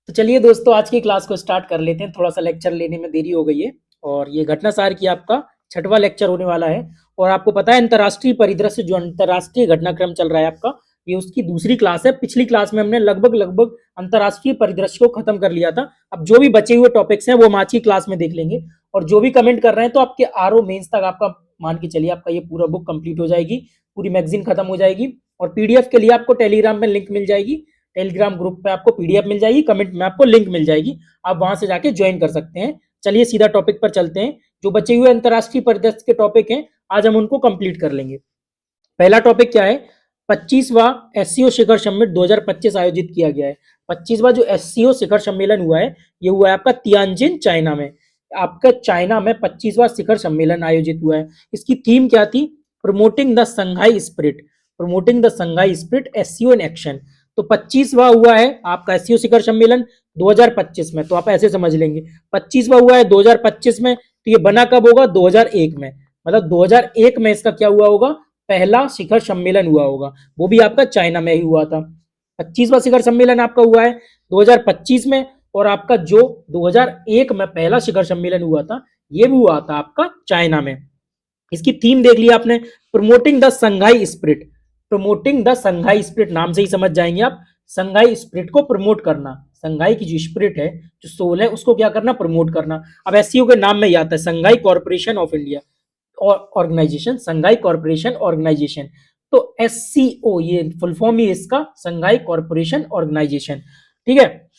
तो चलिए दोस्तों, आज की क्लास को स्टार्ट कर लेते हैं। थोड़ा सा लेक्चर लेने में देरी हो गई है और ये घटना सार की आपका छठवां लेक्चर होने वाला है। और आपको पता है अंतर्राष्ट्रीय परिदृश्य जो अंतर्राष्ट्रीय घटनाक्रम चल रहा है आपका, ये उसकी दूसरी क्लास है। पिछली क्लास में हमने लगभग लगभग अंतर्राष्ट्रीय परिदृश्य को खत्म कर लिया था। अब जो भी बचे हुए टॉपिक्स हैं वो हम आज की क्लास में देख लेंगे। और जो भी कमेंट कर रहे हैं तो आपके आरओ मेंस तक आपका मान के चलिए आपका ये पूरा बुक कंप्लीट हो जाएगी, पूरी मैगजीन खत्म हो जाएगी। और पीडीएफ के लिए आपको टेलीग्राम में लिंक मिल जाएगी, टेलीग्राम ग्रुप पे आपको पीडीएफ मिल जाएगी, कमेंट में आपको लिंक मिल जाएगी, आप वहां से जाके ज्वाइन कर सकते हैं। चलिए सीधा टॉपिक पर चलते हैं। जो बचे हुए अंतर्राष्ट्रीय परिदृश्य के टॉपिक हैं आज हम उनको कंप्लीट कर लेंगे। पहला टॉपिक क्या है? 25वां एससीओ शिखर सम्मेलन 2025 आयोजित किया गया है। 25वां जो एससीओ शिखर सम्मेलन हुआ है ये हुआ है आपका तियानजिन चाइना में। आपका चाइना में 25वां शिखर सम्मेलन आयोजित हुआ है। इसकी थीम क्या थी? Promoting the Shanghai spirit, promoting the Shanghai spirit SCO in action. तो 25वां हुआ है आपका एससीओ शिखर सम्मेलन 2025 में, तो आप ऐसे समझ लेंगे 25वां हुआ है 2025 में, तो ये बना कब होगा? 2001 में। मतलब 2001 में इसका क्या हुआ होगा? पहला शिखर सम्मेलन हुआ होगा, वो भी आपका चाइना में ही हुआ था। 25वां शिखर सम्मेलन आपका हुआ है 2025 में। और आपका जो 2001 में पहला शिखर सम्मेलन हुआ था ये भी हुआ था आपका चाइना में। इसकी थीम देख लिया आपने, promoting the Shanghai spirit. Promoting the Shanghai spirit नाम से ही समझ जाएंगे आप, संघाई स्पिरिट को प्रमोट करना। संघाई की जो स्पिरिट है, जो सोल है, उसको क्या करना? प्रमोट करना। अब एससीओ के नाम में ही आता है Shanghai corporation of India organization, Shanghai corporation organization. तो एससीओ ये फुल फॉर्म ही इसका संघाई कॉर्पोरेशन ऑर्गेनाइजेशन। ठीक है,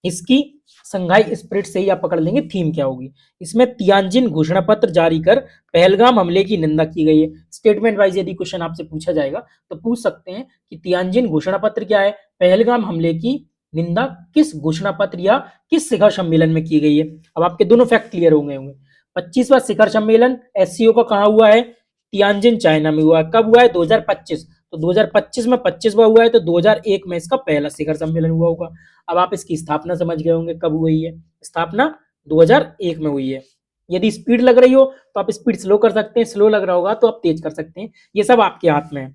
इसकी संघाई स्पिरिट से ही आप पकड़ लेंगे थीम क्या होगी। इसमें तियानजिन घोषणा पत्र जारी कर पहलगाम हमले की निंदा की गई है। स्टेटमेंट वाइज यदि क्वेश्चन आपसे पूछा जाएगा तो पूछ सकते हैं कि तियानजिन घोषणा पत्र क्या है, पहलगाम हमले की निंदा किस घोषणा पत्र या किस शिखर सम्मेलन में की गई है। अब आपके दोनों फैक्ट क्लियर हो गए होंगे। 25वां शिखर सम्मेलन एससीओ का कहाँ हुआ है? तियानजिन चाइना में हुआ है। कब हुआ है? 2025। तो 2025 में 25वां हुआ है, तो 2001 में इसका पहला शिखर सम्मेलन हुआ होगा। अब आप इसकी स्थापना समझ गए होंगे कब हुई है। स्थापना 2001 में हुई है। यदि स्पीड लग रही हो तो आप स्पीड स्लो कर सकते हैं, स्लो लग रहा होगा तो आप तेज कर सकते हैं, ये सब आपके हाथ में है।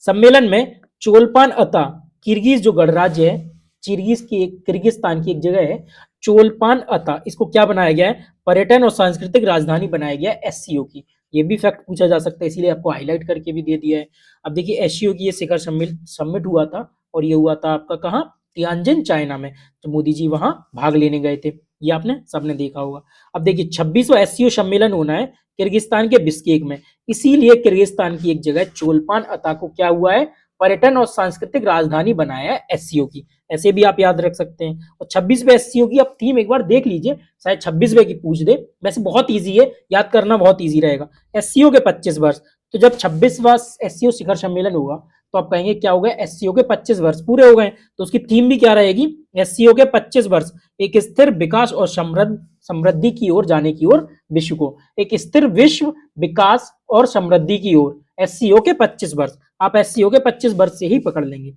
सम्मेलन में चोलपान अता, किर्गिज जो गणराज्य है, किर्गिस्तान की एक जगह है चोलपान अता, इसको क्या बनाया गया है? पर्यटन और सांस्कृतिक राजधानी बनाया गया है एससीओ की। ये भी फैक्ट पूछा जा सकता है, इसीलिए आपको हाईलाइट करके भी दे दिया है। अब देखिए एससीओ की ये शिखर समिट हुआ था और ये हुआ था आपका कहाँ? तियानजिन चाइना में। तो मोदी जी वहां भाग लेने गए थे, ये आपने सबने देखा होगा। अब देखिए 26वां एससीओ सम्मेलन होना है किर्गिस्तान के बिस्केक में, इसीलिए किर्गिस्तान की एक जगह चोलपान अता को क्या हुआ है? पर्यटन और सांस्कृतिक राजधानी बनाया है एससीओ की। ऐसे भी आप याद रख सकते हैं। और 26वें एससीओ की आप थीम एक बार देख लीजिए, शायद 26वें की पूछ दे। वैसे बहुत इजी है, याद करना बहुत इजी रहेगा। एससीओ के 25 वर्ष, तो जब 26वां एससीओ शिखर सम्मेलन होगा तो आप कहेंगे क्या हो गया? एससीओ के 25 वर्ष पूरे हो गए। तो उसकी थीम भी क्या रहेगी? एससीओ के 25 वर्ष, एक स्थिर विकास और समृद्धि की ओर जाने की ओर विश्व को, एक स्थिर विश्व विकास और समृद्धि की ओर एससीओ के 25 वर्ष। आप एससीओ के 25 वर्ष से ही पकड़ लेंगे।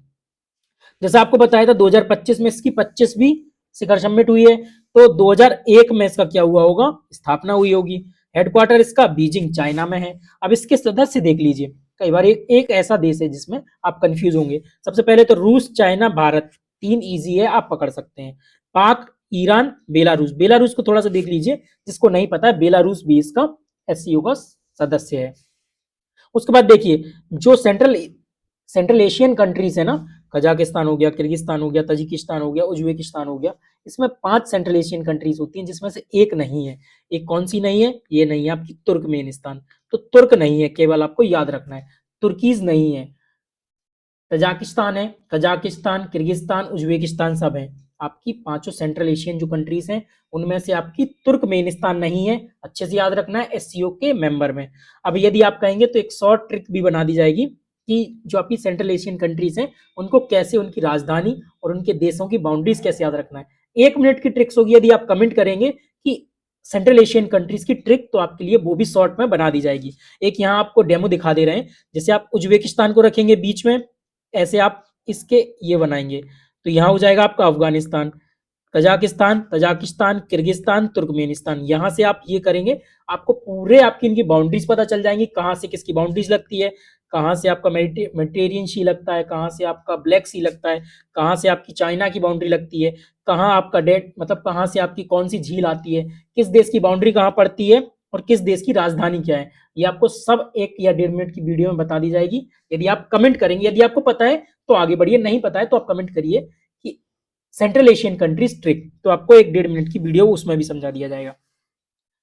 जैसा आपको बताया था 2025 में इसकी 25वीं शिखर समिट हुई है, तो 2001 में इसका क्या हुआ होगा? स्थापना हुई होगी। हेडक्वार्टर इसका बीजिंग चाइना में है। अब इसके सदस्य देख लीजिए, कई बार एक ऐसा देश है जिसमें आप कंफ्यूज होंगे। सबसे पहले तो रूस, चाइना, भारत, तीन इजी है, आप पकड़ सकते हैं। पाक, ईरान, बेलारूस। बेलारूस को थोड़ा सा देख लीजिए, जिसको नहीं पता है बेलारूस भी इसका एससीओ का सदस्य है। उसके बाद देखिए जो सेंट्रल एशियन कंट्रीज है ना, कजाकिस्तान हो गया, किर्गिस्तान हो गया, तजिकिस्तान हो गया, उज्बेकिस्तान हो गया, इसमें 5 सेंट्रल एशियन कंट्रीज होती हैं जिसमें से एक नहीं है। एक कौन सी नहीं है? ये नहीं है आपकी तुर्कमेनिस्तान। तो तुर्क नहीं है, केवल आपको याद रखना है। तुर्कीज नहीं है, तजाकिस्तान है, कजाकिस्तान, किर्गिस्तान, उज्बेकिस्तान सब है। आपकी पांचों सेंट्रल एशियन जो कंट्रीज हैं उनमें से आपकी तुर्कमेनिस्तान नहीं है। अच्छे से याद रखना है, एससीओ के मेंबर में। अब यदि आप कहेंगे तो एक शॉर्ट ट्रिक भी बना दी जाएगी कि जो आपकी सेंट्रल एशियन कंट्रीज हैं उनको कैसे, उनकी राजधानी और उनके देशों की बाउंड्रीज कैसे याद रखना है। 1 मिनट की ट्रिक्स होगी, यदि आप कमेंट करेंगे कि सेंट्रल एशियन कंट्रीज की ट्रिक, तो आपके लिए वो भी शॉर्ट में बना दी जाएगी। एक यहाँ आपको डेमो दिखा दे रहे हैं, जैसे आप उज्बेकिस्तान को रखेंगे बीच में, ऐसे आप इसके ये बनाएंगे, तो यहाँ हो जाएगा आपका Afghanistan, Kazakhstan, Tajikistan, Kyrgyzstan, Turkmenistan. यहाँ से आप ये करेंगे, आपको पूरे आपकी इनकी बाउंड्रीज पता चल जाएंगी, कहाँ से किसकी बाउंड्रीज लगती है, कहाँ से आपका मेडिटेरियन सी लगता है, कहाँ से आपका ब्लैक सी लगता है, कहाँ से आपकी चाइना की बाउंड्री लगती है, कहाँ आपका डेट मतलब कहाँ से आपकी कौन सी झील आती है, किस देश की बाउंड्री कहाँ पड़ती है और किस देश की राजधानी क्या है, ये आपको सब 1 या 1.5 मिनट की वीडियो में बता दी जाएगी। यदि आप कमेंट करेंगे, यदि आपको पता है तो आगे बढ़िए, नहीं पता है तो आप कमेंट करिए कि सेंट्रल एशियन कंट्रीज ट्रिक, तो आपको 1-1.5 मिनट की वीडियो उसमें भी समझा दिया जाएगा।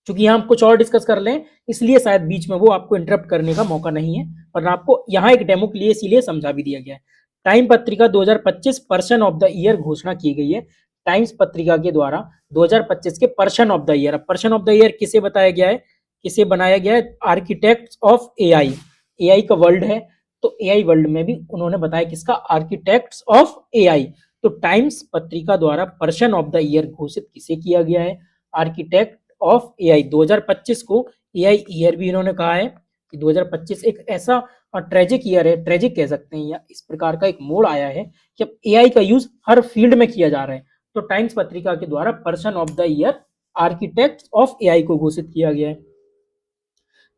क्योंकि यहाँ हम कुछ और डिस्कस कर लें, इसलिए शायद बीच में वो आपको इंटरप्ट करने का मौका नहीं है, और आपको यहाँ एक डेमो के लिए इसीलिए समझा भी दिया गया है। टाइम पत्रिका 2025 पर्सन ऑफ द ईयर घोषणा की गई है। टाइम्स पत्रिका के द्वारा 2025 के पर्सन ऑफ द ईयर, अब पर्सन ऑफ द ईयर किसे बताया गया है, किसे बनाया गया है, आर्किटेक्ट ऑफ एआई, एआई का वर्ल्ड है, तो एआई वर्ल्ड में भी उन्होंने बताया किसका, आर्किटेक्ट्स ऑफ एआई। तो टाइम्स पत्रिका द्वारा पर्सन ऑफ द ईयर घोषित किसे किया गया है, आर्किटेक्ट ऑफ एआई। 2025 को एआई ईयर भी इन्होंने कहा है कि 2025 एक ऐसा ट्रेजिक ईयर है, ट्रेजिक कह सकते हैं, या इस प्रकार का एक मोड़ आया है कि अब एआई का यूज हर फील्ड में किया जा रहा है। तो टाइम्स पत्रिका के द्वारा person of the year architect of AI को घोषित किया गया है।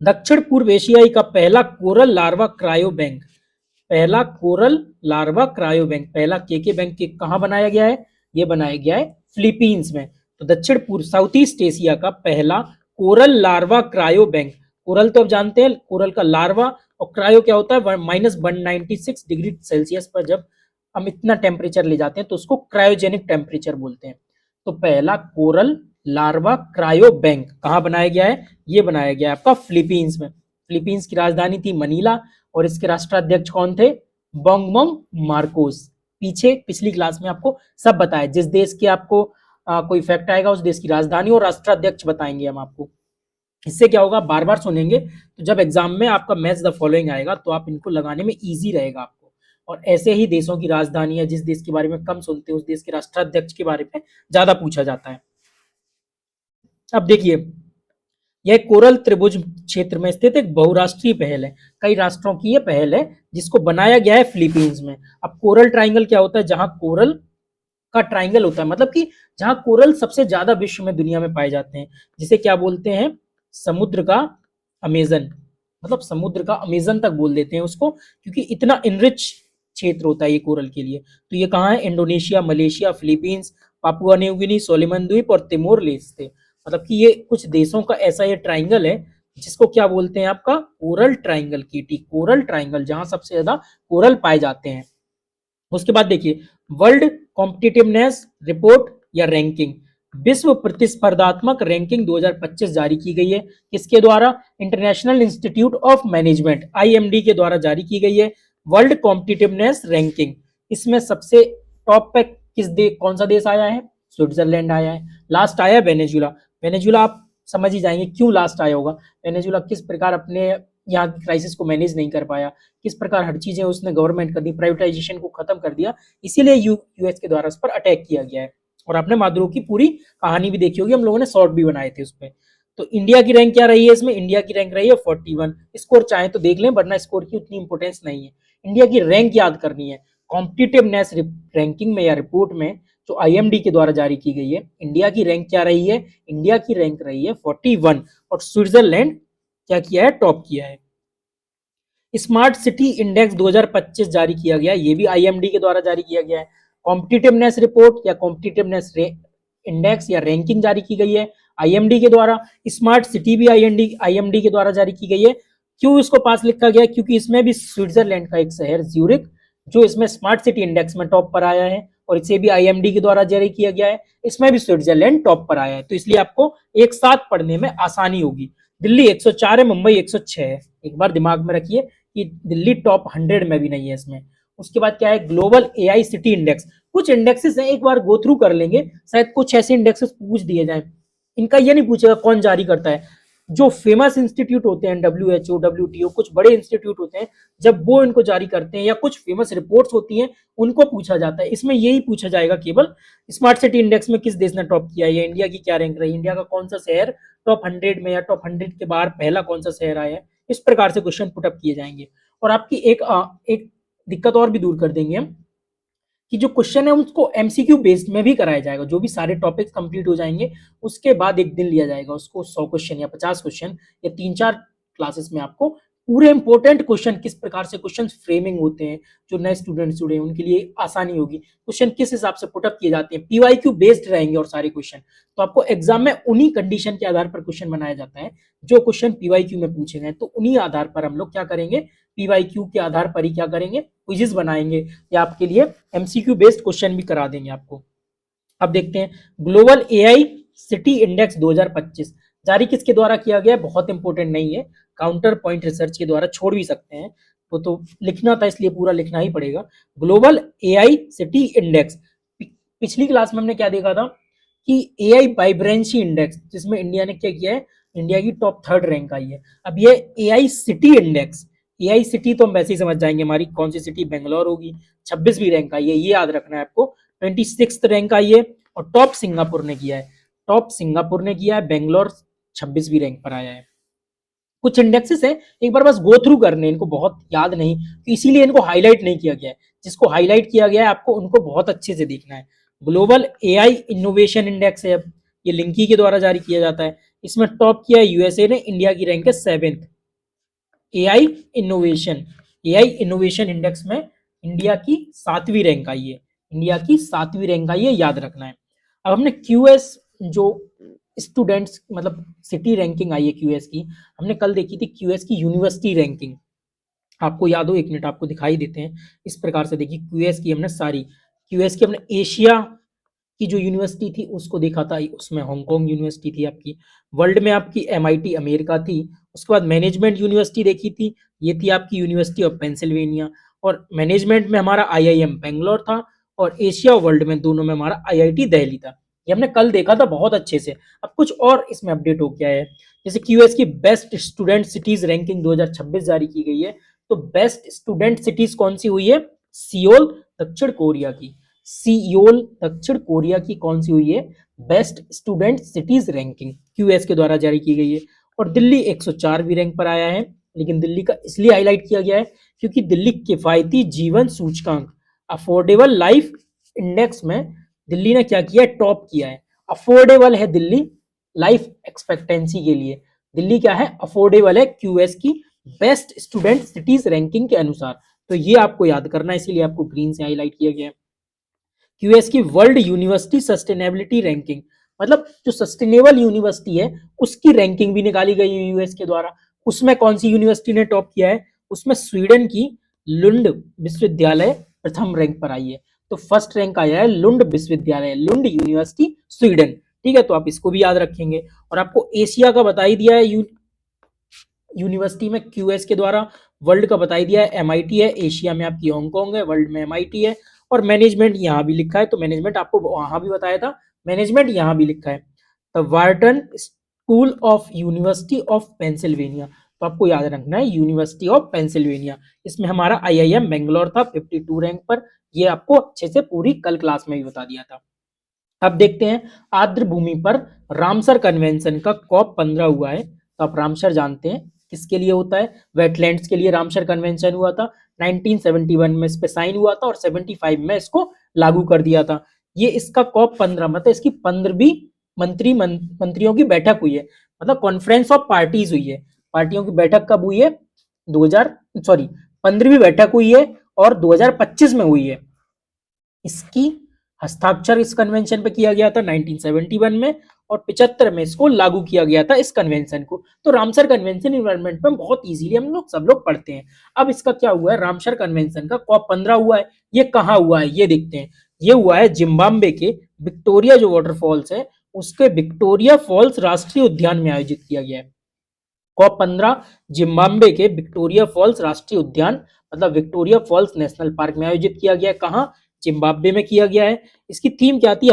दक्षिण पूर्व एशियाई का पहला कोरल लार्वा क्रायो बैंक, पहला कोरल लार्वा क्रायो बैंक, पहला के बैंक के कहाँ बनाया गया है, ये बनाया गया है फिलीपींस में। तो दक्षिण पूर्व साउथ ईस्ट एशिया का पहला coral larva cryo bank, coral तो आप जानते हैं, कोरल का लार्वा, और क्रायो क्या होता है, -196 डिग्री सेल्सियस पर जब हम इतना टेम्परेचर ले जाते हैं तो उसको क्रायोजेनिक टेम्परेचर बोलते हैं। तो पहला कोरल लार्वा क्रायो बैंक कहाँ बनाया गया है, ये बनाया गया है आपका फिलीपींस में। फिलीपींस की राजधानी थी मनीला, और इसके राष्ट्राध्यक्ष कौन थे, बोंगमोंग मार्कोस। पीछे पिछली क्लास में आपको सब बताया, जिस देश के आपको कोई फैक्ट आएगा उस देश की राजधानी और राष्ट्राध्यक्ष बताएंगे हम आपको। इससे क्या होगा, बार बार सुनेंगे तो जब एग्जाम में आपका मैच द फॉलोइंग आएगा तो आप इनको लगाने में इजी रहेगा आपको। और ऐसे ही देशों की राजधानी, या जिस देश के बारे में कम सुनते हैं उस देश के राष्ट्राध्यक्ष के बारे में ज्यादा पूछा जाता है। अब देखिए, यह कोरल त्रिभुज क्षेत्र में स्थित एक बहुराष्ट्रीय पहल है, कई राष्ट्रों की यह पहल है जिसको बनाया गया है फिलीपींस में। अब कोरल ट्राइंगल क्या होता है, जहां कोरल का ट्राइंगल होता है, मतलब कि जहां कोरल सबसे ज्यादा विश्व में दुनिया में पाए जाते हैं, जिसे क्या बोलते हैं, समुद्र का अमेजन, मतलब समुद्र का अमेजन तक बोल देते हैं उसको, क्योंकि इतना इनरिच क्षेत्र होता है ये कोरल के लिए। तो ये कहाँ है, Indonesia, Malaysia, Philippines, Papua New Guinea, Solomon द्वीप और तिमोर लेस्ते, मतलब कि ये कुछ देशों का ऐसा ये ट्राइंगल है जिसको क्या बोलते हैं, आपका कोरल ट्राइंगल, केटी कोरल ट्राइंगल, जहां सबसे ज्यादा कोरल पाए जाते हैं। उसके बाद देखिए, वर्ल्ड कॉम्पिटिटिवनेस रिपोर्ट या रैंकिंग, विश्व प्रतिस्पर्धात्मक रैंकिंग 2025 जारी की गई है, किसके द्वारा, international institute of management IMD के द्वारा जारी की गई है वर्ल्ड कॉम्पिटिटिवनेस रैंकिंग। इसमें सबसे टॉप पे कौन सा देश आया है, स्विट्जरलैंड आया है। लास्ट आया वेनेजुला, वेनेजुला आप समझ ही जाएंगे क्यों लास्ट आया होगा। वेनेजुला किस प्रकार अपने यहाँ की क्राइसिस को मैनेज नहीं कर पाया, किस प्रकार हर चीजें उसने गवर्नमेंट कर दी, प्राइवेटाइजेशन को खत्म कर दिया, इसीलिए यूएस के द्वारा उस पर अटैक किया गया है। और आपने मादुरो की पूरी कहानी भी देखी होगी, हम लोगों ने शॉर्ट भी बनाए थे उस पर। तो इंडिया की रैंक क्या रही है इसमें, इंडिया की रैंक रही है 41। स्कोर चाहे तो देख लें, वरना स्कोर की उतनी इंपोर्टेंस नहीं है, इंडिया की रैंक याद करनी है। कॉम्पिटिटिवनेस रैंकिंग में या रिपोर्ट में जो आईएमडी के द्वारा जारी की गई है, इंडिया की रैंक क्या रही है, इंडिया की रैंक रही है 41, और स्विट्जरलैंड क्या किया है, टॉप किया है। स्मार्ट सिटी इंडेक्स 2025 जारी किया गया, ये भी आईएमडी के द्वारा जारी किया गया है। कॉम्पिटिटिवनेस रिपोर्ट या कॉम्पिटिटिवनेस इंडेक्स या रैंकिंग जारी की गई है आईएमडी के द्वारा। स्मार्ट सिटी भी आईएमडी के द्वारा जारी की गई है। क्यों इसको पास लिखा गया, क्योंकि इसमें भी स्विट्जरलैंड का एक शहर ज्यूरिक जो इसमें स्मार्ट सिटी इंडेक्स में टॉप पर आया है, और इसे भी आईएमडी के द्वारा जारी किया गया है, इसमें भी स्विट्जरलैंड टॉप पर आया है। तो इसलिए आपको एक साथ पढ़ने में आसानी होगी। दिल्ली 104 है, मुंबई 106 है, एक बार दिमाग में रखिए कि दिल्ली टॉप 100 में भी नहीं है इसमें। उसके बाद क्या है, ग्लोबल एआई सिटी इंडेक्स, कुछ इंडेक्सेस हैं, एक बार गो थ्रू कर लेंगे, शायद कुछ ऐसे इंडेक्सेस पूछ दिए जाए। इनका ये नहीं पूछेगा कौन जारी करता है, जो फेमस इंस्टीट्यूट होते हैं, WHO, WTO, कुछ बड़े इंस्टीट्यूट होते हैं, जब वो इनको जारी करते हैं, या कुछ फेमस रिपोर्ट्स होती हैं, उनको पूछा जाता है। इसमें यही पूछा जाएगा केवल, स्मार्ट सिटी इंडेक्स में किस देश ने टॉप किया है, इंडिया की क्या रैंक रही, इंडिया का कौन सा शहर टॉप 100 में या टॉप 100 के बाहर पहला कौन सा शहर आया है, इस प्रकार से क्वेश्चन पुटअप किए जाएंगे। और आपकी एक दिक्कत और भी दूर कर देंगे हम, कि जो क्वेश्चन है उसको एमसीक्यू बेस्ड में भी कराया जाएगा। जो भी सारे टॉपिक्स कंप्लीट हो जाएंगे उसके बाद एक दिन लिया जाएगा उसको 100 क्वेश्चन या 50 क्वेश्चन या 3-4 क्लासेस में आपको पूरे इंपॉर्टेंट क्वेश्चन, किस प्रकार से क्वेश्चन फ्रेमिंग होते हैं, जो नए स्टूडेंट्स जुड़े हैं उनके लिए आसानी होगी, क्वेश्चन किस हिसाब से पुटअप किए जाते हैं, पीवाईक्यू बेस्ड रहेंगे और सारे क्वेश्चन। तो आपको एग्जाम में उन्हीं कंडीशन के आधार पर क्वेश्चन बनाया जाता है, जो क्वेश्चन पीवाईक्यू में पूछे गए, तो उन्हीं आधार पर हम लोग क्या करेंगे, पीवाईक्यू के आधार पर ही क्या करेंगे, क्विजेस बनाएंगे या आपके लिए एमसीक्यू बेस्ड क्वेश्चन भी करा देंगे आपको। अब देखते हैं ग्लोबल एआई सिटी इंडेक्स 2025 जारी किसके द्वारा किया गया है, बहुत इंपॉर्टेंट नहीं है, काउंटर पॉइंट रिसर्च के द्वारा, छोड़ भी सकते हैं वो तो लिखना था इसलिए पूरा लिखना ही पड़ेगा। ग्लोबल एआई सिटी इंडेक्स, पिछली क्लास में हमने क्या देखा था कि एआई वाइब्रेंसी इंडेक्स, जिसमें इंडिया ने क्या किया है, इंडिया की टॉप 3rd रैंक आई है। अब ये AI city index, AI city तो हम वैसे ही समझ जाएंगे हमारी कौन सी सिटी, बेंगलोर होगी, 26वीं रैंक आई है, ये याद रखना है आपको। 26th रैंक आई है और टॉप सिंगापुर ने किया है, टॉप सिंगापुर ने किया है, बेंगलोर 26वीं रैंक पर आया है। कुछ इंडेक्सेस है, एक बार बस गो थ्रू करने, इनको बहुत याद नहीं, तो इसीलिए इनको हाईलाइट नहीं किया गया है, जिसको हाईलाइट किया गया है आपको उनको बहुत अच्छे से देखना है। ग्लोबल एआई इनोवेशन इंडेक्स है, ये लिंकी के द्वारा जारी किया जाता है, इसमें टॉप किया है यूएसए ने, इंडिया की रैंक है 7th। AI innovation, AI innovation index में इंडिया की 7वीं रैंक आई है, इंडिया की 7वीं रैंक आई है, याद रखना है। अब हमने क्यूएस जो स्टूडेंट्स मतलब सिटी रैंकिंग आई है क्यूएस की, हमने कल देखी थी क्यूएस की यूनिवर्सिटी रैंकिंग, आपको याद हो, एक मिनट आपको दिखाई देते हैं इस प्रकार से, देखिए क्यूएस की हमने सारी, क्यूएस की हमने एशिया की जो यूनिवर्सिटी थी उसको देखा था, उसमें हांगकांग यूनिवर्सिटी थी आपकी, वर्ल्ड में आपकी एमआईटी अमेरिका थी, उसके बाद मैनेजमेंट यूनिवर्सिटी देखी थी, ये थी आपकी यूनिवर्सिटी ऑफ पेंसिल्वेनिया, और मैनेजमेंट में हमारा आईआईएम बेंगलोर था, और एशिया वर्ल्ड में दोनों में हमारा आईआईटी दिल्ली था। ये हमने कल देखा था बहुत अच्छे से। अब कुछ और इसमें अपडेट हो गया है, जैसे क्यूएस की बेस्ट स्टूडेंट सिटीज रैंकिंग 2026 जारी की गई है, तो बेस्ट स्टूडेंट सिटीज कौन सी हुई है, सियोल दक्षिण कोरिया की, सियोल दक्षिण कोरिया की कौन सी हुई है, best student cities ranking QS के द्वारा जारी की गई है। और दिल्ली 104वीं रैंक पर आया है, लेकिन दिल्ली का इसलिए हाईलाइट किया गया है क्योंकि दिल्ली किफायती जीवन सूचकांक अफोर्डेबल लाइफ इंडेक्स में दिल्ली ने क्या किया है, टॉप किया है। अफोर्डेबल है दिल्ली लाइफ एक्सपेक्टेंसी के लिए, दिल्ली क्या है, अफोर्डेबल है क्यूएस की बेस्ट स्टूडेंट सिटीज रैंकिंग के अनुसार, तो ये आपको याद करना है, इसीलिए आपको ग्रीन से हाईलाइट किया गया है। क्यूएस की वर्ल्ड यूनिवर्सिटी सस्टेनेबिलिटी रैंकिंग, मतलब जो सस्टेनेबल यूनिवर्सिटी है उसकी रैंकिंग भी निकाली गई है यूएस के द्वारा, उसमें कौन सी यूनिवर्सिटी ने टॉप किया है, उसमें स्वीडन की लुंड विश्वविद्यालय प्रथम रैंक पर आई है, तो फर्स्ट रैंक आया है लुंड विश्वविद्यालय, लुंड यूनिवर्सिटी स्वीडन, ठीक है, तो आप इसको भी याद रखेंगे। और आपको एशिया का बता ही दिया है, यूनिवर्सिटी में क्यूएस के द्वारा, वर्ल्ड का बता ही दिया है, एमआईटी है, एशिया में आपकी हांगकांग है, वर्ल्ड में एमआईटी है, और मैनेजमेंट यहाँ भी लिखा है, तो मैनेजमेंट आपको वहां भी बताया था, मैनेजमेंट यहाँ भी लिखा है, the Wharton school of university of Pennsylvania, तो आपको याद रखना है यूनिवर्सिटी ऑफ पेंसिल्वेनिया, इसमें हमारा आईआईएम बेंगलोर था 52 रैंक पर, ये आपको अच्छे से पूरी कल क्लास में भी बता दिया था। अब देखते हैं आर्द्र भूमि पर रामसर कन्वेंशन का कॉप 15 हुआ है, तो आप रामसर जानते हैं किसके लिए होता है, वेटलैंड्स के लिए रामसर कन्वेंशन हुआ था, 1971 में इस पे साइन हुआ था और 75 में इसको लागू कर दिया था। ये इसका कॉप 15 मतलब इसकी 15वीं मंत्रियों की बैठक हुई है, मतलब कॉन्फ्रेंस ऑफ पार्टीज हुई है, पार्टियों की बैठक कब हुई है, 15वीं बैठक हुई है और 2025 में हुई है। इसकी हस्ताक्षर इस कन्वेंशन पे किया गया था 1971 में, और 75 में इसको लागू किया गया था इस कन्वेंशन को। तो रामसर कन्वेंशन इन्वायरमेंट में बहुत इजीली हम लोग सब लोग पढ़ते हैं। अब इसका क्या हुआ है, रामसर कन्वेंशन का कॉप 15 हुआ है, ये कहाँ हुआ है ये देखते हैं, ये हुआ है जिम्बाब्वे के विक्टोरिया जो वाटरफॉल्स है उसके विक्टोरिया फॉल्स राष्ट्रीय उद्यान में आयोजित किया गया है। कॉप 15 जिम्बाब्वे के विक्टोरिया फॉल्स राष्ट्रीय उद्यान मतलब विक्टोरिया फॉल्स नेशनल पार्क में आयोजित किया गया है, कहाँ, जिम्बाब्वे में किया गया है। इसकी थीम क्या थी,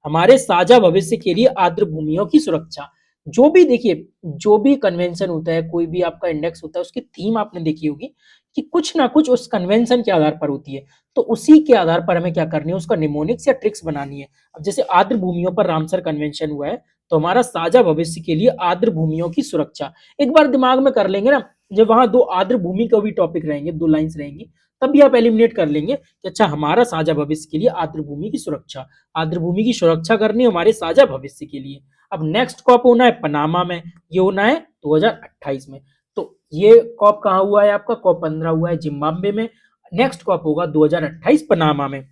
हमारे साझा भविष्य के लिए आर्द्र भूमियों की सुरक्षा। जो भी देखिए, जो भी कन्वेंशन होता है, कोई भी आपका इंडेक्स होता है, उसकी थीम आपने देखी होगी कि कुछ ना कुछ उस कन्वेंशन के आधार पर होती है, तो उसी के आधार पर हमें क्या करनी है, उसका निमोनिक्स या ट्रिक्स बनानी है। अब जैसे आर्द्र भूमियों पर रामसर कन्वेंशन हुआ है, तो हमारा साझा भविष्य के लिए आर्द्र भूमियों की सुरक्षा एक बार दिमाग में कर लेंगे ना, जब वहां दो आर्द्र भूमि का भी टॉपिक रहेंगे, दो लाइंस रहेंगी, तब भी आप एलिमिनेट कर लेंगे कि अच्छा हमारा साझा भविष्य के लिए आर्द्र भूमि की सुरक्षा, आर्द्र भूमि की सुरक्षा करनी हमारे साझा भविष्य के लिए। अब नेक्स्ट कॉप होना है पनामा में, ये होना है 2028 में, तो ये कॉप कहाँ हुआ है आपका? कॉप 15 हुआ है जिम्बाब्वे में। नेक्स्ट कॉप होगा 2028 पनामा में।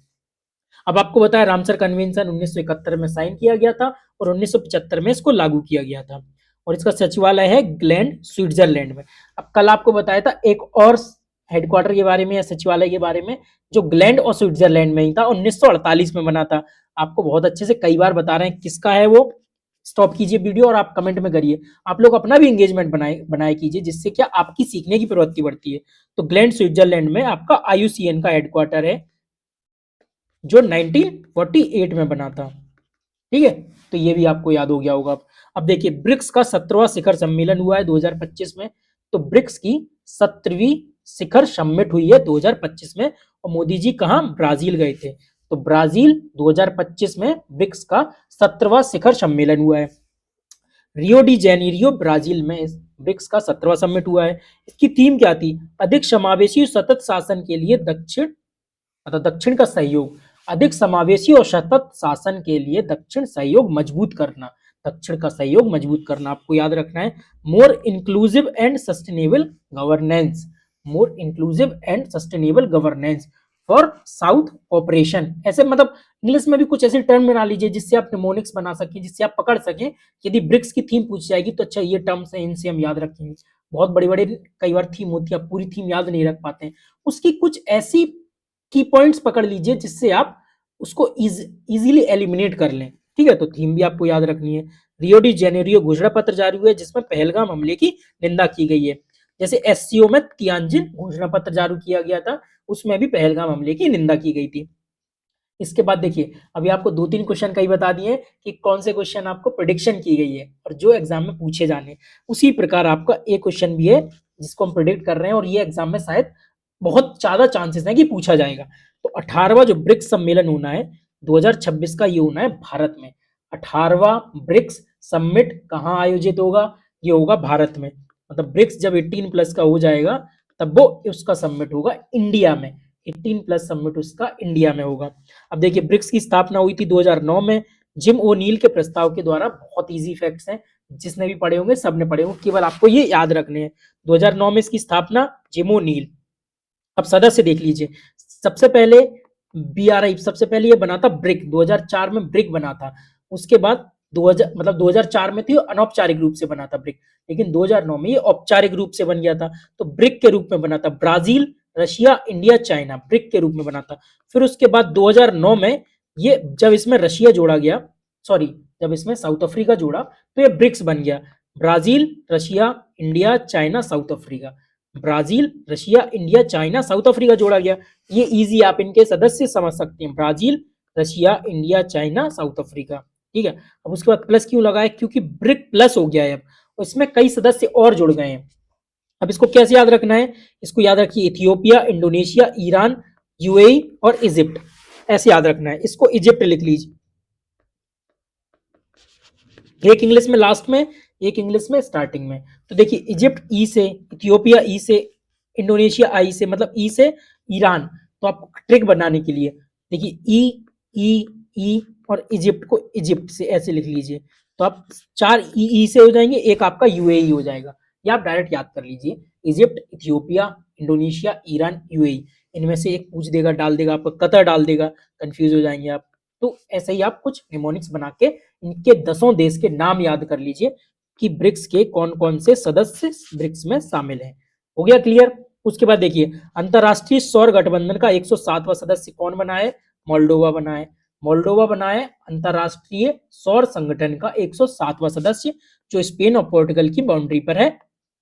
अब आपको बताया रामसर कन्वेंशन 1971 में साइन किया गया था और 1975 में इसको लागू किया गया था और इसका सचिवालय है ग्लैंड स्विट्जरलैंड में। अब कल आपको बताया था एक और हेडक्वार्टर के बारे में या सचिवालय के बारे में जो ग्लैंड और स्विट्जरलैंड में ही था, 1948 में बना था। आपको बहुत अच्छे से कई बार बता रहे हैं किसका है वो। स्टॉप कीजिए वीडियो और आप कमेंट में करिए। आप लोग अपना भी एंगेजमेंट बनाए कीजिए, जिससे क्या आपकी सीखने की प्रवृत्ति बढ़ती है। तो ग्लैंड स्विट्जरलैंड में आपका आईयूसीएन का हेडक्वार्टर है जो 1948 में बना था। ठीक है, तो ये भी आपको याद हो गया होगा। अब देखिए ब्रिक्स का 17वां शिखर सम्मेलन हुआ है 2025 में। तो ब्रिक्स की 17वीं शिखर समिट हुई है 2025 में और मोदी जी कहाँ? ब्राजील गए थे। तो ब्राजील 2025 में ब्रिक्स का 17वां शिखर सम्मेलन हुआ है। रियो डी जेनेरियो ब्राजील में इस ब्रिक्स का 17वां समिट हुआ है। इसकी थीम क्या थी? अधिक समावेशी सतत शासन के लिए दक्षिण, मतलब दक्षिण का सहयोग। अधिक समावेशी और सतत शासन के लिए दक्षिण सहयोग मजबूत करना। दक्षिण का सहयोग मजबूत करना आपको याद रखना है। More inclusive and sustainable governance. More inclusive and sustainable governance for south operation. ऐसे मतलब इंग्लिश में भी कुछ ऐसे टर्म बना लीजिए जिससे आप निमोनिक्स बना सकें, जिससे आप पकड़ सकें। यदि ब्रिक्स की थीम पूछ जाएगी तो अच्छा ये टर्म्स है, इनसे हम याद रखेंगे। बहुत बड़ी बड़ी कई बार थीम होती है, पूरी थीम याद नहीं रख पाते हैं। उसकी कुछ ऐसी की पॉइंट्स पकड़ लीजिए जिससे आप उसको इजीली एलिमिनेट कर लें। ठीक है, तो थीम भी आपको याद रखनी है। रियो डी जेनेरियो घोषणा पत्र जारी हुआ है जिसमें पहलगाम हमले की निंदा की गई है। जैसे एससीओ में तियानजिन घोषणा पत्र जारी किया गया था, उसमें भी पहलगाम हमले की निंदा की गई थी। इसके बाद देखिए अभी आपको 2-3 क्वेश्चन कई बता दिए कि कौन से क्वेश्चन आपको प्रिडिक्शन की गई है और जो एग्जाम में पूछे जाने। उसी प्रकार आपका एक क्वेश्चन भी है जिसको हम प्रिडिक्ट कर रहे हैं और ये एग्जाम में शायद बहुत ज्यादा चांसेस हैं कि पूछा जाएगा। तो 18वां जो ब्रिक्स सम्मेलन होना है 2026 का, ये होना है भारत में। 18वां ब्रिक्स समिट कहाँ आयोजित होगा? ये होगा भारत में। मतलब ब्रिक्स जब 18+ का हो जाएगा तब वो उसका समिट होगा इंडिया में। 18+ समिट उसका इंडिया में होगा। अब देखिए ब्रिक्स की स्थापना हुई थी 2009 में जिम ओनील के प्रस्ताव के द्वारा। बहुत इजी फैक्ट्स हैं, जिसने भी पढ़े होंगे सबने पढ़े होंगे, केवल आपको ये याद रखने हैं। 2009 में इसकी स्थापना जिम ओनील। अब सदस्य देख लीजिए। सबसे पहले बीआरआई, सबसे पहले ये बना था ब्रिक, 2004 में ब्रिक बना था। उसके बाद 2000 मतलब 2004 में थी अनौपचारिक रूप से बना था ब्रिक, लेकिन 2009 में ये औपचारिक रूप से बन गया था। तो ब्रिक के रूप में बना था Brazil, Russia, India, China, brick के रूप में बना था। फिर उसके बाद 2009 में ये जब इसमें रशिया जोड़ा गया, सॉरी जब इसमें साउथ अफ्रीका जोड़ा तो ये ब्रिक्स बन गया। Brazil, Russia, India, China, south Africa. Brazil, Russia, India, China, south Africa जोड़ा गया। ये इजी आप इनके सदस्य समझ सकते हैं, Brazil, Russia, India, China, south Africa. ठीक है, अब उसके बाद प्लस क्यों लगाए? क्योंकि ब्रिक प्लस हो गया है अब, और इसमें कई सदस्य और जुड़ गए हैं। अब इसको कैसे याद रखना है? इसको याद रखिए इथियोपिया, इंडोनेशिया, ईरान, यूएई और इजिप्ट, ऐसे याद रखना है। इसको इजिप्ट लिख लीजिए, एक इंग्लिश में लास्ट में, एक इंग्लिश में स्टार्टिंग में। तो देखिए इजिप्ट ई से, इथियोपिया ई से, इंडोनेशिया आई से, मतलब ई से ईरान। तो आपको ट्रिक बनाने के लिए देखिए ई ई ई और इजिप्ट को इजिप्ट से ऐसे लिख लीजिए। तो आप 4 ई से हो जाएंगे, एक आपका यूएई हो जाएगा। या आप डायरेक्ट याद कर लीजिए Egypt, Ethiopia, Indonesia, Iran, UAE. इनमें से एक पूछ देगा, डाल देगा, आपका कतर डाल देगा, कंफ्यूज हो जाएंगे आप। तो ऐसे ही आप कुछ निमोनिक्स बना के इनके 10 देश के नाम याद कर लीजिए कि ब्रिक्स के कौन कौन से सदस्य ब्रिक्स में शामिल हैं। हो गया क्लियर? उसके बाद देखिए अंतरराष्ट्रीय सौर गठबंधन का 107वां सदस्य कौन बना है? मोल्डोवा बना है। मोल्डोवा बना है अंतरराष्ट्रीय सौर संगठन का 107वां सदस्य, जो स्पेन और पोर्टुगल की बाउंड्री पर है।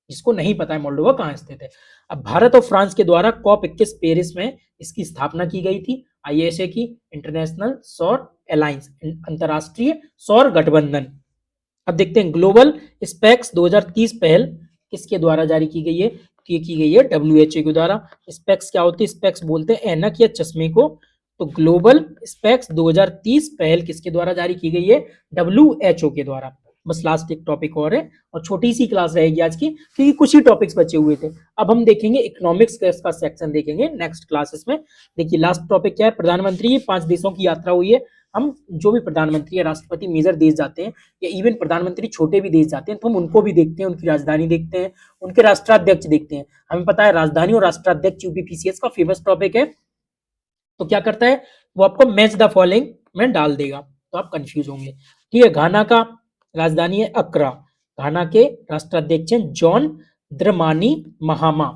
जिसको नहीं पता है मोल्डोवा कहाँ स्थित है। अब भारत और फ्रांस के द्वारा COP21 पेरिस में इसकी स्थापना की गई थी, आईएसए की, इंटरनेशनल सौर अलायंस, अंतरराष्ट्रीय सौर गठबंधन। अब देखते हैं ग्लोबल स्पेक्स 2030 पहल किसके द्वारा जारी की गई है? ये की गई है WHO के द्वारा। स्पेक्स क्या होती है? स्पेक्स बोलते हैं ऐनक या चश्मे को। तो ग्लोबल स्पेक्स 2030 पहल किसके द्वारा जारी की गई है? WHO के द्वारा। बस लास्ट एक टॉपिक और है और छोटी सी क्लास रहेगी आज की, क्योंकि कुछ ही टॉपिक्स बचे हुए थे। अब हम देखेंगे इकोनॉमिक्स का इसका सेक्शन देखेंगे नेक्स्ट क्लासेस में। देखिए लास्ट टॉपिक क्या है, प्रधानमंत्री 5 देशों की यात्रा हुई है। हम जो भी प्रधानमंत्री या राष्ट्रपति मेजर देश जाते हैं या इवन प्रधानमंत्री छोटे भी देश जाते हैं तो हम उनको भी देखते हैं, उनकी राजधानी देखते हैं, उनके राष्ट्राध्यक्ष देखते हैं। हमें पता है राजधानी और राष्ट्राध्यक्ष यूपीपीसीएस का फेमस टॉपिक है। तो क्या करता है वो आपको मैच द फॉलोइंग में डाल देगा, तो आप कंफ्यूज होंगे। ठीक है, घाना का राजधानी है अक्रा। घाना के राष्ट्राध्यक्ष हैं जॉन द्रमानी महामा।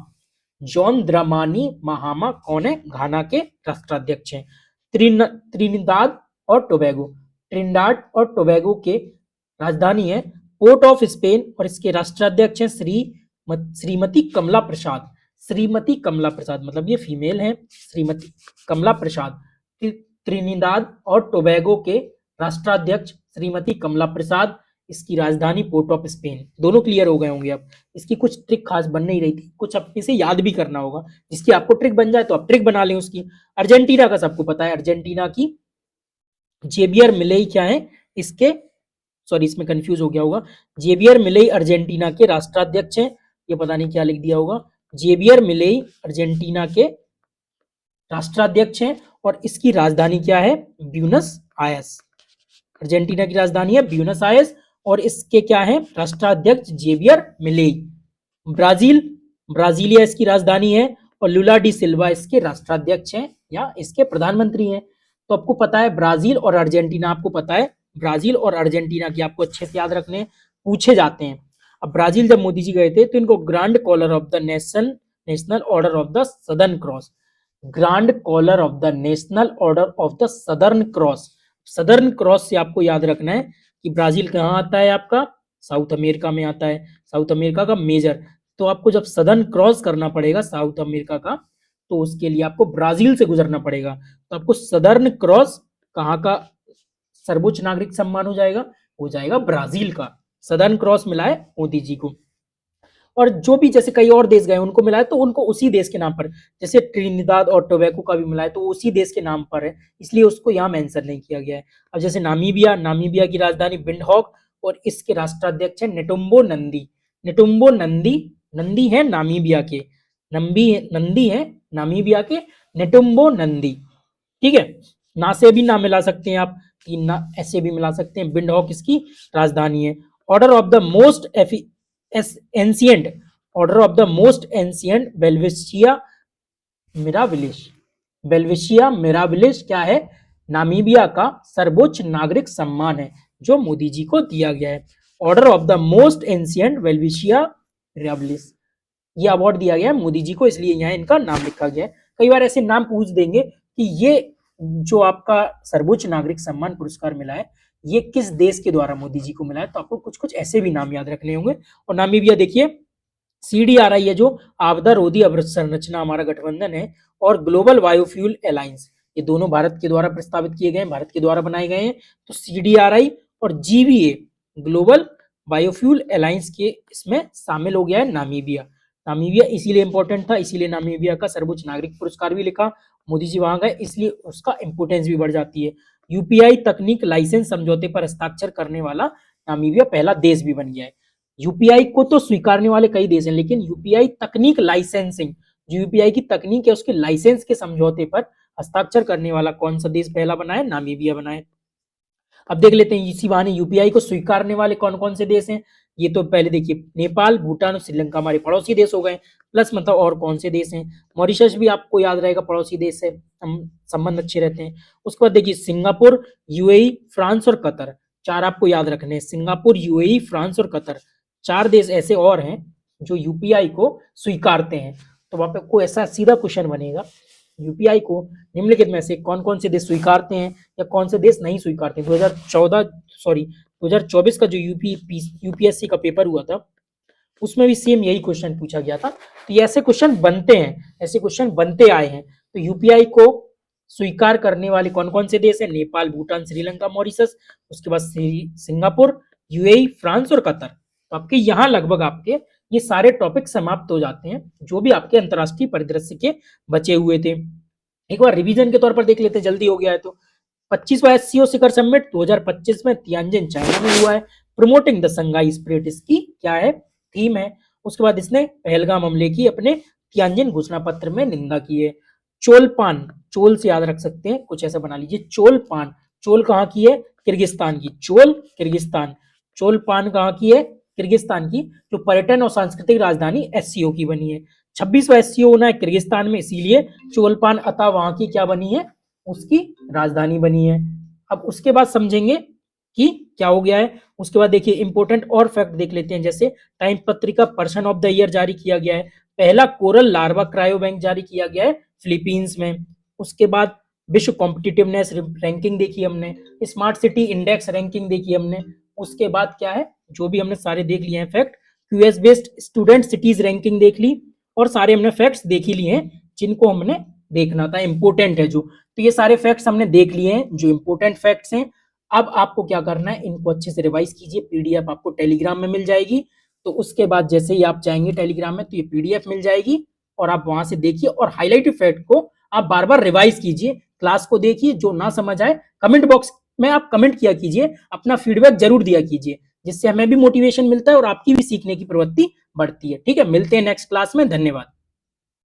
जॉन द्रमानी महामा कौन है? घाना के राष्ट्राध्यक्ष हैं। त्रिनिदाद और टोबैगो। ट्रिनिडाद और टोबैगो के राजधानी है पोर्ट ऑफ स्पेन और इसके राष्ट्राध्यक्ष हैं श्रीमती कमला प्रसाद। श्रीमती कमला प्रसाद मतलब ये फीमेल है, श्रीमती कमला प्रसाद। त्रिनिदाद और टोबैगो के राष्ट्राध्यक्ष श्रीमती कमला प्रसाद, इसकी राजधानी पोर्ट ऑफ स्पेन। दोनों क्लियर हो गए होंगे। अब इसकी कुछ ट्रिक खास बन नहीं रही थी, कुछ अपने से याद भी करना होगा, जिसकी आपको ट्रिक बन जाए तो आप ट्रिक बना लें उसकी। अर्जेंटीना का सबको पता है, अर्जेंटीना की जेबियर मिलेई क्या है इसके, सॉरी इसमें कंफ्यूज हो गया होगा, जेबियर मिलेई अर्जेंटीना के राष्ट्राध्यक्ष हैं। ये पता नहीं क्या लिख दिया होगा, जेबियर मिलेई अर्जेंटीना के राष्ट्राध्यक्ष हैं और इसकी राजधानी क्या है? Buenos Aires. अर्जेंटीना की राजधानी है ब्यूनस आयर्स और इसके क्या है? राष्ट्राध्यक्ष जेबियर मिलेई। ब्राजील, ब्राजीलिया इसकी राजधानी है और लुला डी सिल्वा इसके राष्ट्राध्यक्ष हैं या इसके प्रधानमंत्री हैं। तो आपको पता है ब्राजील और अर्जेंटीना, आपको पता है ब्राजील और अर्जेंटीना की आपको अच्छे से याद रखने पूछे जाते हैं। अब ब्राजील जब मोदी जी गए थे तो इनको grand collar of the national order of the southern cross, grand collar of the national order of the southern cross. Southern cross से आपको याद रखना है कि ब्राजील कहाँ आता है? आपका साउथ अमेरिका में आता है, साउथ अमेरिका का मेजर। तो आपको जब सदर्न क्रॉस करना पड़ेगा साउथ अमेरिका का, तो उसके लिए आपको ब्राजील से गुजरना पड़ेगा। तो आपको सदर्न क्रॉस कहाँ का सर्वोच्च नागरिक सम्मान हो जाएगा? हो जाएगा ब्राजील का। सदर्न क्रॉस मिला है मोदी जी को। और जो भी जैसे कई और देश गए उनको मिला है तो उनको उसी देश के नाम पर, जैसे ट्रिनिदाद और टोबैगो का भी मिला है तो उसी देश के नाम पर है, इसलिए उसको यहाँ मेंशन नहीं किया गया है। अब जैसे नामीबिया, नामीबिया की राजधानी विंडहॉक और इसके राष्ट्राध्यक्ष है नेटुम्बो नंदी। नेटुम्बो नंदी, नंदी है नामीबिया के, नंदी है नामीबिया के नेटुम्बो नंदी। ठीक है, ना से भी ना मिला सकते हैं आप, कि ना ऐसे भी मिला सकते हैं। विंडहॉक इसकी राजधानी है। Order of the most ancient, order of the most ancient Welwitschia mirabilis. Welwitschia mirabilis क्या है? नामीबिया का सर्वोच्च नागरिक सम्मान है जो मोदी जी को दिया गया है। Order of the most ancient Welwitschia mirabilis, ये अवार्ड दिया गया है मोदी जी को, इसलिए यहाँ इनका नाम लिखा गया है। कई बार ऐसे नाम पूछ देंगे कि ये जो आपका सर्वोच्च नागरिक सम्मान पुरस्कार मिला है ये किस देश के द्वारा मोदी जी को मिला है, तो आपको कुछ कुछ ऐसे भी नाम याद रखने होंगे। और नामीबिया देखिए CDRI है जो आपदा रोधी अवसंरचना हमारा गठबंधन है, और ग्लोबल बायोफ्यूल अलायंस, ये दोनों भारत के द्वारा प्रस्तावित किए गए, भारत के द्वारा बनाए गए हैं। तो CDRI और GBA ग्लोबल बायोफ्यूल अलायंस के इसमें शामिल हो गया है नामीबिया। नामीबिया इसीलिए इंपॉर्टेंट था, इसीलिए नामीबिया का सर्वोच्च नागरिक पुरस्कार भी लिखा, मोदी जी वहां गए इसलिए उसका इंपोर्टेंस भी बढ़ जाती है। यूपीआई तकनीक लाइसेंस समझौते पर हस्ताक्षर करने वाला नामीबिया पहला देश भी बन गया है। यूपीआई को तो स्वीकारने वाले कई देश हैं, लेकिन यूपीआई तकनीक लाइसेंसिंग, जो यूपीआई की तकनीक है उसके लाइसेंस के समझौते पर हस्ताक्षर करने वाला कौन सा देश पहला बना है? नामीबिया बना है। अब देख लेते हैं इसी बहाने यूपीआई को स्वीकारने वाले कौन कौन से देश हैं। ये तो पहले देखिए नेपाल, भूटान और श्रीलंका हमारे पड़ोसी देश हो गए, प्लस मतलब और कौन से देश हैं? मॉरिशस भी आपको याद रहेगा पड़ोसी देश है, हम संबंध अच्छे रहते हैं। उसके बाद देखिए सिंगापुर, यूएई, फ्रांस और कतर, चार आपको याद रखने हैं। सिंगापुर, यूएई, फ्रांस और कतर, चार देश ऐसे और हैं जो यूपीआई को स्वीकारते हैं। तो वहां पे कोई ऐसा सीधा क्वेश्चन बनेगा, यूपीआई को निम्नलिखित में से कौन कौन से देश स्वीकारते हैं या कौन से देश नहीं स्वीकारते हैं। 2024 का जो यूपीएससी का पेपर हुआ था उसमें भी सेम यही क्वेश्चन पूछा गया था। तो ये ऐसे क्वेश्चन बनते हैं, ऐसे क्वेश्चन बनते आए हैं। तो यूपीआई को स्वीकार करने वाले कौन कौन से देश हैं? नेपाल, भूटान, श्रीलंका, मॉरिशस, उसके बाद सिंगापुर, यूएई, फ्रांस और कतर। तो आपके यहाँ लगभग आपके ये सारे टॉपिक समाप्त हो जाते हैं जो भी आपके अंतरराष्ट्रीय परिदृश्य के बचे हुए थे। एक बार रिवीजन के तौर पर देख लेते हैं, जल्दी हो गया है तो 25वां एससीओ शिखर समिट 2025 में तियानजिन चाइना में हुआ है। प्रमोटिंग द संगाई स्पिरिट इसकी क्या है, थीम है। उसके बाद इसने पहलगाम हमले की अपने तियानजिन घोषणा पत्र में निंदा की है। चोलपान, चोल से याद रख सकते हैं, कुछ ऐसा बना लीजिए, चोलपान। चोल कहाँ की है, किर्गिस्तान की, चोल किर्गिस्तान। चोलपान कहाँ की है, किर्गिस्तान की, जो पर्यटन और सांस्कृतिक राजधानी एससीओ की बनी है। 26वां एससीओ होना है किर्गिस्तान में, इसीलिए चोलपान अतः वहां की क्या बनी है, उसकी राजधानी बनी है। अब उसके बाद समझेंगे कि क्या हो गया है। उसके बाद देखिए इंपॉर्टेंट और फैक्ट देख लेते हैं, जैसे टाइम पत्रिका पर्सन ऑफ द ईयर जारी किया गया है। पहला कोरल लार्वा क्रायो बैंक जारी किया गया है फिलीपींस में। उसके बाद विश्व कॉम्पिटिटिवनेस रैंकिंग देखी हमने, स्मार्ट सिटी इंडेक्स रैंकिंग देखी हमने। उसके बाद क्या है, जो भी हमने सारे देख लिए हैं fact, QS based student cities ranking देख ली, और सारे हमने फैक्ट्स देख ही लिए हैं जिनको हमने देखना था, इंपॉर्टेंट है जो। तो ये सारे फैक्ट्स हमने देख लिए हैं जो इंपॉर्टेंट फैक्ट्स हैं। अब आपको क्या करना है, इनको अच्छे से रिवाइज कीजिए, पीडीएफ आपको टेलीग्राम में मिल जाएगी। तो उसके बाद जैसे ही आप जाएंगे टेलीग्राम में तो ये पीडीएफ मिल जाएगी, और आप वहां से देखिए और हाईलाइटेड फैक्ट को आप बार बार रिवाइज कीजिए, क्लास को देखिए, जो ना समझ आए कमेंट बॉक्स में आप कमेंट किया कीजिए, अपना फीडबैक जरूर दिया कीजिए, जिससे हमें भी मोटिवेशन मिलता है और आपकी भी सीखने की प्रवृत्ति बढ़ती है। ठीक है, मिलते हैं नेक्स्ट क्लास में, धन्यवाद।